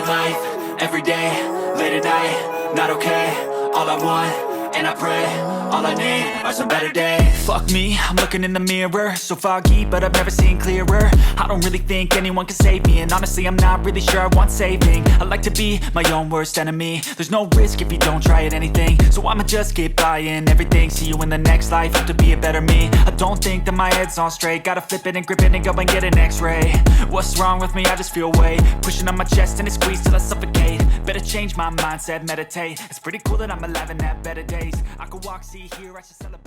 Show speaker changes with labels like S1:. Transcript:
S1: living life, everyday, late at night, not okay. All I want, and I pray, all I need are some better days. Fuck me, I'm looking in the mirror, so foggy, but I've never seen clearer. I don't really think anyone can save me, and honestly I'm not really sure I want saving. I like to be my own worst enemy. There's no risk if you don't try at anything, so I'ma just keep buying everything. See you in the next life, have to be a better me. I don't think that my head's on straight, gotta flip it and grip it and go and get an x-ray. What's wrong with me? I just feel weight pushing on my chest and it squeezes till I suffocate. Better change my mindset, meditate. It's pretty cool that I'm alive and have better days. I could walk, see, hear, I should celebrate.